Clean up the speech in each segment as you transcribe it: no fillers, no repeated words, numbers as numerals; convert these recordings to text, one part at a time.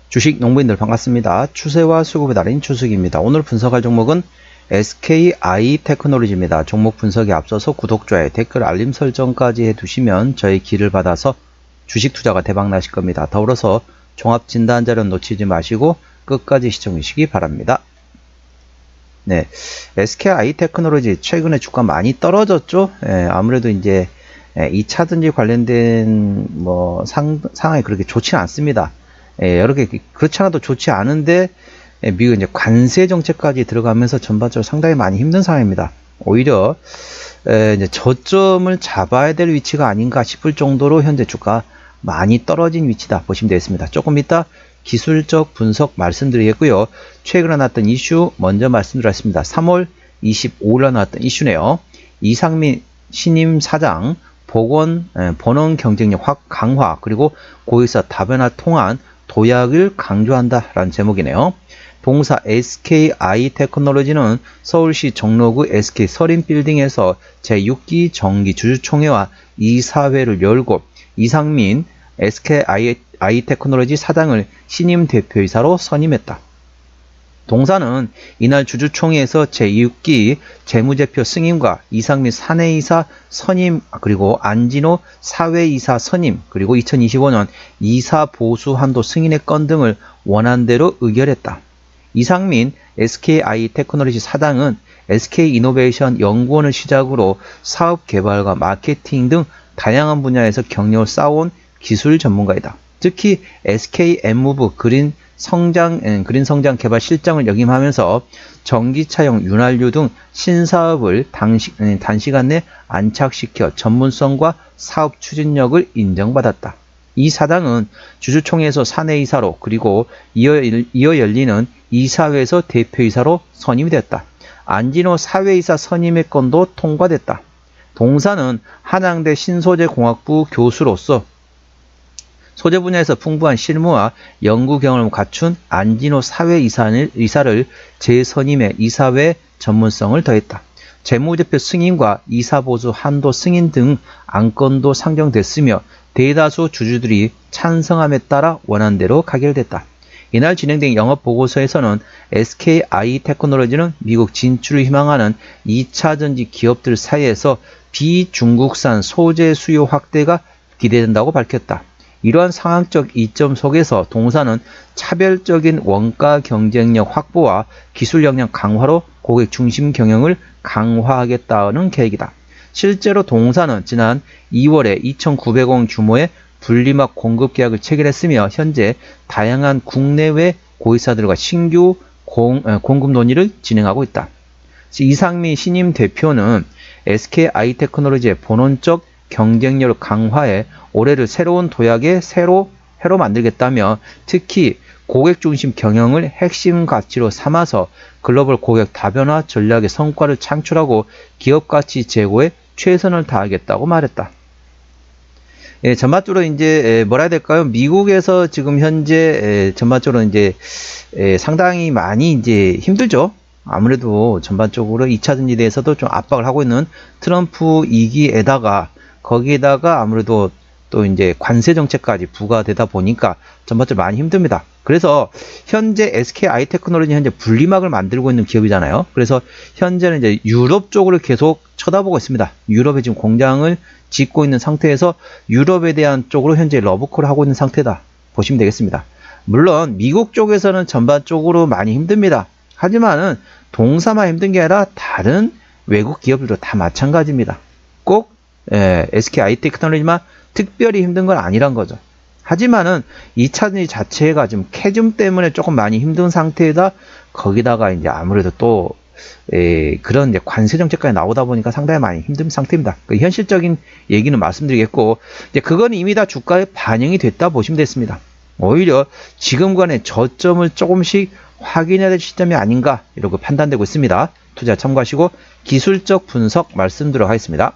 주식 농부인들 반갑습니다. 추세와 수급의 달인 추석입니다. 오늘 분석할 종목은 SKI 테크놀로지입니다. 종목 분석에 앞서서 구독, 좋아요, 댓글, 알림 설정까지 해두시면 저의 길을 받아서 주식 투자가 대박 나실 겁니다. 더불어서 종합 진단 자료 놓치지 마시고 끝까지 시청해 주시기 바랍니다. 네, SKI 테크놀로지 최근에 주가 많이 떨어졌죠. 아무래도 이제 2차전지 관련된 상황이 그렇게 좋지는 않습니다. 여러 개 그렇지 않아도 좋지 않은데 미국 이제 관세 정책까지 들어가면서 전반적으로 상당히 많이 힘든 상황입니다. 오히려 이제 저점을 잡아야 될 위치가 아닌가 싶을 정도로 현재 주가 많이 떨어진 위치다 보시면 되겠습니다. 조금 이따 기술적 분석 말씀드리겠고요. 최근에 나왔던 이슈 먼저 말씀드리겠습니다. 3월 25일에 나왔던 이슈네요. 이상민 신임 사장 본원 경쟁력 강화 그리고 고객사 다변화 통한 도약을 강조한다라는 제목이네요. 동사 SKI 테크놀로지는 서울시 종로구 SK 서린빌딩에서 제6기 정기 주주총회와 이사회를 열고 이상민 SKI 테크놀로지 사장을 신임 대표이사로 선임했다. 동사는 이날 주주총회에서 제6기 재무제표 승인과 이상민 사내이사 선임 그리고 안진호 사회이사 선임 그리고 2025년 이사 보수 한도 승인의 건 등을 원안대로 의결했다. 이상민 SKI 테크놀로지 사장은 SK이노베이션 연구원을 시작으로 사업 개발과 마케팅 등 다양한 분야에서 경력을 쌓아온 기술 전문가이다. 특히 SKM무브 그린 성장 개발 실장을 역임하면서 전기차용 윤활유 등 신사업을 단시간 내 안착시켜 전문성과 사업 추진력을 인정받았다. 이 사장은 주주총회에서 사내이사로 그리고 이어 열리는 이사회에서 대표이사로 선임이 됐다. 안진호 사회이사 선임의 건도 통과됐다. 동사는 한양대 신소재공학부 교수로서 소재 분야에서 풍부한 실무와 연구 경험을 갖춘 안진호 사회이사를 재선임해 이사회 전문성을 더했다. 재무제표 승인과 이사보수 한도 승인 등 안건도 상정됐으며 대다수 주주들이 찬성함에 따라 원안대로 가결됐다. 이날 진행된 영업보고서에서는 SKI 테크놀로지는 미국 진출을 희망하는 2차전지 기업들 사이에서 비중국산 소재 수요 확대가 기대된다고 밝혔다. 이러한 상황적 이점 속에서 동사는 차별적인 원가 경쟁력 확보와 기술 역량 강화로 고객 중심 경영을 강화하겠다는 계획이다. 실제로 동사는 지난 2월에 2,900원 규모의 분리막 공급 계약을 체결했으며 현재 다양한 국내외 고객사들과 신규 공급 논의를 진행하고 있다. 이상민 신임 대표는 SKI 테크놀로지의 본원적 경쟁력을 강화해 올해를 새로운 도약의 해로 만들겠다며 특히 고객 중심 경영을 핵심 가치로 삼아서 글로벌 고객 다변화 전략의 성과를 창출하고 기업 가치 제고에 최선을 다하겠다고 말했다. 전반적으로 이제 뭐라 해야 될까요? 미국에서 지금 현재 전반적으로 이제 상당히 많이 이제 힘들죠. 아무래도 전반적으로 2차전지에 대해서도 좀 압박을 하고 있는 트럼프 2기에다가 거기에다가 아무래도 또 이제 관세 정책까지 부과되다 보니까 전반적으로 많이 힘듭니다. 그래서 현재 SKI 테크놀로지 현재 분리막을 만들고 있는 기업이잖아요. 그래서 현재는 이제 유럽 쪽으로 계속 쳐다보고 있습니다. 유럽에 지금 공장을 짓고 있는 상태에서 유럽에 대한 쪽으로 현재 러브콜을 하고 있는 상태다 보시면 되겠습니다. 물론 미국 쪽에서는 전반적으로 많이 힘듭니다. 하지만은 동사만 힘든 게 아니라 다른 외국 기업들도 다 마찬가지입니다. 꼭 SKI 테크놀로지만 특별히 힘든 건 아니란 거죠. 하지만은 2차전지 자체가 지금 캐즘 때문에 조금 많이 힘든 상태에다 거기다가 이제 아무래도 또 그런 이제 관세 정책까지 나오다 보니까 상당히 많이 힘든 상태입니다. 그 현실적인 얘기는 말씀드리겠고 이제 그건 이미 다 주가에 반영이 됐다 보시면 됐습니다. 오히려 지금간의 저점을 조금씩 확인해야 될 시점이 아닌가 이렇게 판단되고 있습니다. 투자 참고하시고 기술적 분석 말씀드리도록 하겠습니다.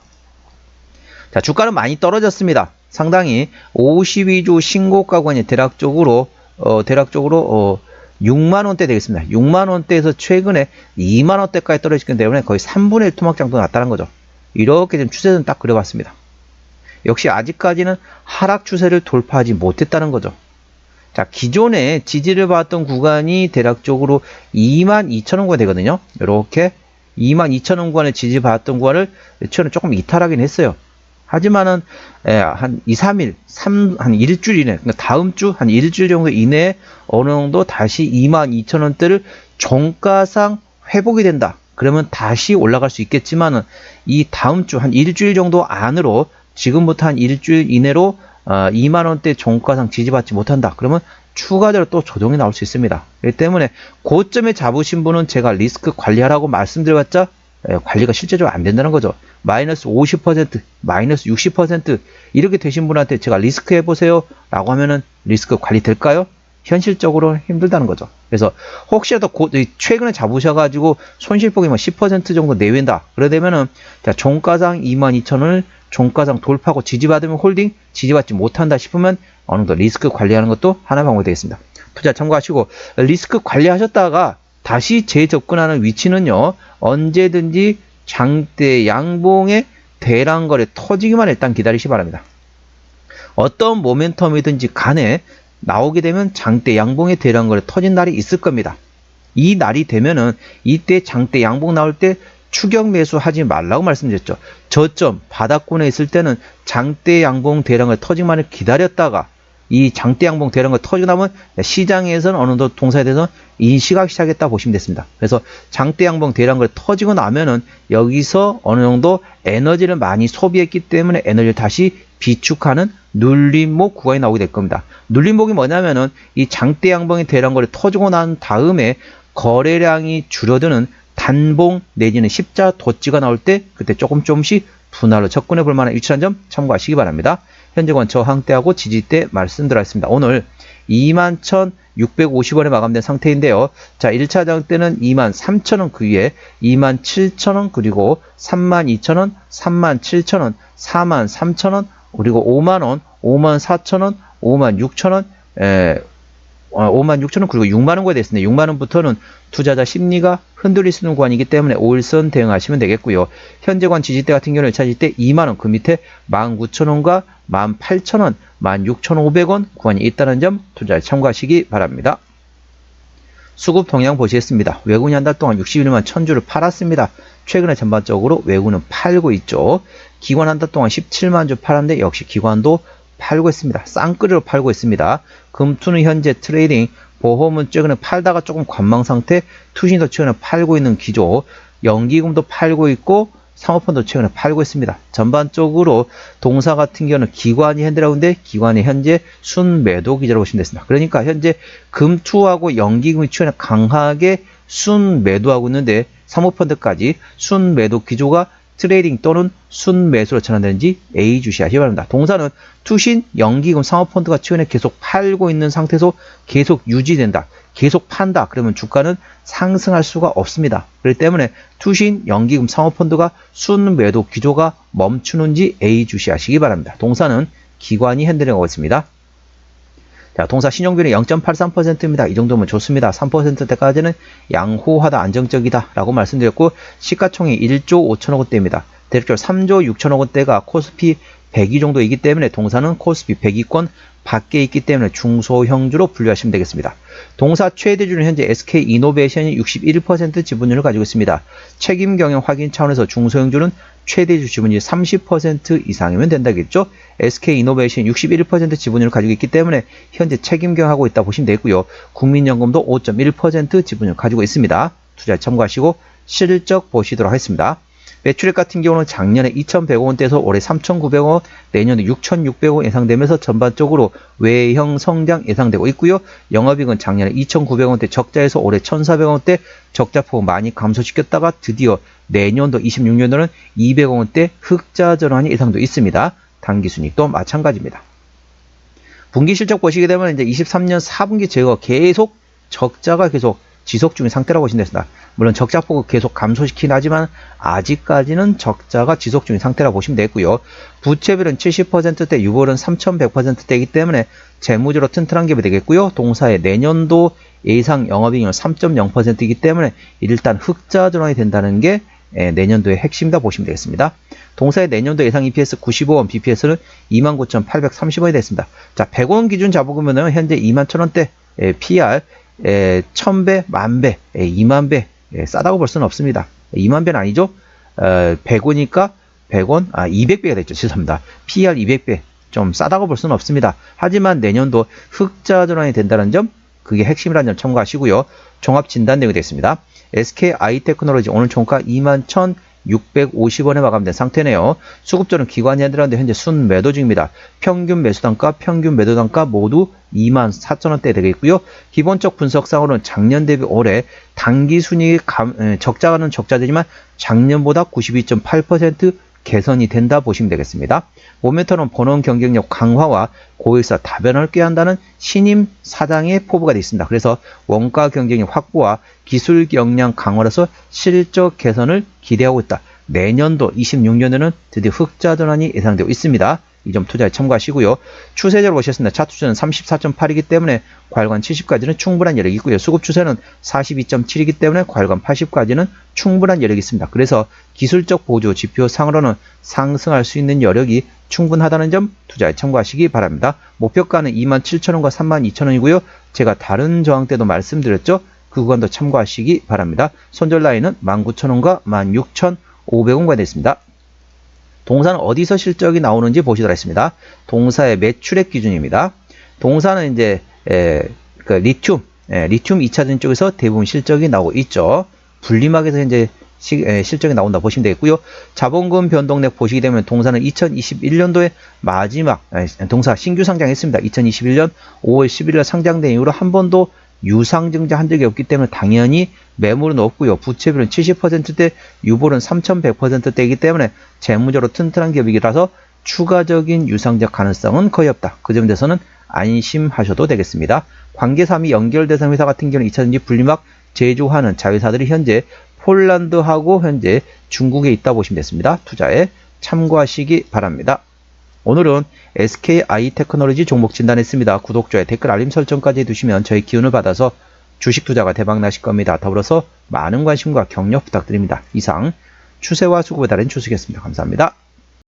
자, 주가는 많이 떨어졌습니다. 상당히 52주 신고가권이 대략적으로 6만원대 되겠습니다. 6만원대에서 최근에 2만원대까지 떨어지기 때문에 거의 3분의 1 토막 정도 났다는 거죠. 이렇게 좀 추세는 딱 그려봤습니다. 역시 아직까지는 하락 추세를 돌파하지 못했다는 거죠. 자, 기존에 지지를 받았던 구간이 대략적으로 22,000원 구간 되거든요. 이렇게 22,000원 구간에 지지 받았던 구간을 최근에 조금 이탈하긴 했어요. 하지만은 한 2, 3일, 한 일주일 이내, 그러니까 다음 주 한 일주일 정도 이내에 어느 정도 다시 22,000원대를 종가상 회복이 된다. 그러면 다시 올라갈 수 있겠지만은 이 다음 주 한 일주일 정도 안으로 지금부터 한 일주일 이내로 2만원대 종가상 지지받지 못한다. 그러면 추가적으로 또 조정이 나올 수 있습니다. 그렇기 때문에 고점에 잡으신 분은 제가 리스크 관리하라고 말씀드려봤자 관리가 실제적으로 안 된다는 거죠. 마이너스 50%, 마이너스 60% 이렇게 되신 분한테 제가 리스크 해보세요 라고 하면은 리스크 관리 될까요? 현실적으로 힘들다는 거죠. 그래서 혹시라도 최근에 잡으셔가지고 손실폭이 10% 정도 내외다. 그러되면은 자, 종가상 22,000원을 종가상 돌파하고 지지받으면 홀딩, 지지받지 못한다 싶으면 어느 정도 리스크 관리하는 것도 하나의 방법이 되겠습니다. 투자 참고하시고 리스크 관리하셨다가 다시 재접근하는 위치는요. 언제든지 장대 양봉의 대량거래 터지기만 일단 기다리시 바랍니다. 어떤 모멘텀이든지 간에 나오게 되면 장대 양봉의 대량거래 터진 날이 있을 겁니다. 이 날이 되면은 이때 장대 양봉 나올 때 추격 매수 하지 말라고 말씀드렸죠. 저점 바닥권에 있을 때는 장대 양봉 대량거래 터지기만을 기다렸다가 이 장대 양봉 대량거래 터지고 나면 시장에서는 어느 정도 동사에 대해서 인식하기 시작했다 보시면 됐습니다. 그래서 장대 양봉 대량거래 터지고 나면은 여기서 어느 정도 에너지를 많이 소비했기 때문에 에너지를 다시 비축하는 눌림목 구간이 나오게 될 겁니다. 눌림목이 뭐냐면은 이 장대 양봉의 대량거래 터지고 난 다음에 거래량이 줄어드는 단봉 내지는 십자 도찌가 나올 때 그때 조금씩 분할로 접근해 볼 만한 위치라는 점 참고하시기 바랍니다. 현재권 저항대하고 지지대 말씀드렸습니다. 오늘 21,650원에 마감된 상태인데요. 자, 1차 장대는 23,000원 그 위에 27,000원 그리고 32,000원, 37,000원, 43,000원 그리고 5만원, 54,000원, 56,000원 56,000원 그리고 6만원구간이 됐습니다. 6만원부터는 투자자 심리가 흔들릴 수 있는 구간이기 때문에 5일선 대응하시면 되겠고요. 현재권 지지대 같은 경우는 1차 지지대 2만원 그 밑에 19,000원과 18,000원, 16,500원 구간이 있다는 점 투자에 참고하시기 바랍니다. 수급 동향 보시겠습니다. 외국인이 한 달 동안 61만 1000주를 팔았습니다. 최근에 전반적으로 외국은 팔고 있죠. 기관 한 달 동안 17만 주 팔았는데 역시 기관도 팔고 있습니다. 쌍끌이로 팔고 있습니다. 금투는 현재 트레이딩, 보험은 최근에 팔다가 조금 관망 상태, 투신도 최근에 팔고 있는 기조, 연기금도 팔고 있고 상호펀도 최근에 팔고 있습니다. 전반적으로 동사 같은 경우는 기관이 핸들하는데 기관이 현재 순매도 기조로 보시면 됐습니다. 그러니까 현재 금투하고 연기금이 최근에 강하게 순매도하고 있는데 사모펀드까지 순매도 기조가 트레이딩 또는 순매수로 전환되는지 예의주시하시기 바랍니다. 동사는 투신, 연기금, 상호펀드가 최근에 계속 팔고 있는 상태에서 계속 유지된다. 계속 판다. 그러면 주가는 상승할 수가 없습니다. 그렇기 때문에 투신, 연기금, 상호펀드가 순매도 기조가 멈추는지 예의주시하시기 바랍니다. 동사는 기관이 핸들링하고 있습니다. 자, 동사 신용비율이 0.83%입니다. 이 정도면 좋습니다. 3%대까지는 양호하다, 안정적이다 라고 말씀드렸고 시가총액 1조 5천억 원대입니다. 대략적으로 3조 6천억 원대가 코스피 100위 정도이기 때문에 동사는 코스피 100위권 밖에 있기 때문에 중소형주로 분류하시면 되겠습니다. 동사 최대주는 현재 SK이노베이션이 61% 지분율을 가지고 있습니다. 책임 경영 확인 차원에서 중소형주는 최대주 지분율이 30% 이상이면 된다겠죠. SK이노베이션 61% 지분율을 가지고 있기 때문에 현재 책임 경영하고 있다 보시면 되고요. 국민연금도 5.1% 지분율을 가지고 있습니다. 투자에 참고하시고 실적 보시도록 하겠습니다. 매출액 같은 경우는 작년에 2,100억원대에서 올해 3,900원, 내년에 6,600원 예상되면서 전반적으로 외형 성장 예상되고 있고요. 영업이익은 작년에 2,900원대 적자에서 올해 1,400원대 적자폭을 많이 감소시켰다가 드디어 내년도 26년도는 200원대 흑자 전환이 예상되고 있습니다. 당기순이익도 마찬가지입니다. 분기 실적 보시게 되면 이제 23년 4분기 제거 계속 적자가 계속 지속 중인 상태라고 보시면 됩니다. 물론 적자폭을 계속 감소시키긴 하지만 아직까지는 적자가 지속 중인 상태라고 보시면 되고요. 부채비율은 70%대, 유보율은 3100%대이기 때문에 재무적으로 튼튼한 게 되겠고요. 동사의 내년도 예상 영업이익률은 3.0%이기 때문에 일단 흑자 전환이 된다는 게 내년도의 핵심이다 보시면 되겠습니다. 동사의 내년도 예상 EPS 95원, BPS는 29,830원이 됐습니다. 자, 100원 기준 잡아보면 현재 21,000원대, PR 1000배, 만배, 2만배, 싸다고 볼 수는 없습니다. 2만배는 아니죠? 100원이니까 100원, 200배가 됐죠. 죄송합니다. PR 200배. 좀 싸다고 볼 수는 없습니다. 하지만 내년도 흑자 전환이 된다는 점, 그게 핵심이라는 점 참고하시고요. 종합 진단 내용이 되겠습니다. SKI테크놀로지 오늘 종가 21,650원에 마감된 상태네요. 수급자는 기관이 아니라는데 현재 순매도 중입니다. 평균 매수단가, 평균 매도단가 모두 24,000원대 되겠고요. 기본적 분석상으로는 작년 대비 올해 당기순이익 적자는 적자되지만 작년보다 92.8% 개선이 된다 보시면 되겠습니다. 모멘텀은 본원 경쟁력 강화와 고객사 다변화를 꾀한다는 신임 사장의 포부가 되어 있습니다. 그래서 원가 경쟁력 확보와 기술 역량 강화로서 실적 개선을 기대하고 있다. 내년도 26년에는 드디어 흑자 전환이 예상되고 있습니다. 이 점 투자에 참고하시고요. 추세적으로 보셨습니다. 차트 추세는 34.8이기 때문에 과열관 70까지는 충분한 여력이 있고요. 수급 추세는 42.7이기 때문에 과열관 80까지는 충분한 여력이 있습니다. 그래서 기술적 보조 지표 상으로는 상승할 수 있는 여력이 충분하다는 점 투자에 참고하시기 바랍니다. 목표가는 27,000원과 32,000원이고요. 제가 다른 저항 때도 말씀드렸죠. 그 구간도 참고하시기 바랍니다. 손절 라인은 19,000원과 16,500원과 됐습니다. 동사는 어디서 실적이 나오는지 보시도록 하겠습니다. 동사의 매출액 기준입니다. 동사는 이제 리튬 2차전 쪽에서 대부분 실적이 나오고 있죠. 분리막에서 이제 실적이 나온다 보시면 되겠고요. 자본금 변동액 보시게 되면 동사는 2021년도에 마지막 동사 신규 상장했습니다. 2021년 5월 11일 상장된 이후로 한 번도 유상증자한 적이 없기 때문에 당연히 매물은 없고요. 부채비율은 70%대, 유보는 3100%대이기 때문에 재무적으로 튼튼한 기업이라서 추가적인 유상증자 가능성은 거의 없다. 그 점에 대해서는 안심하셔도 되겠습니다. 관계사 및 연결 대상 회사 같은 경우는 2차전지 분리막 제조하는 자회사들이 현재 폴란드하고 현재 중국에 있다 보시면 됐습니다. 투자에 참고하시기 바랍니다. 오늘은 SKI테크놀로지 종목 진단했습니다. 구독, 좋아요, 댓글, 알림 설정까지 해두시면 저희 기운을 받아서 주식 투자가 대박 나실 겁니다. 더불어서 많은 관심과 격려 부탁드립니다. 이상 추세와 수급에 따른 추석이었습니다. 감사합니다.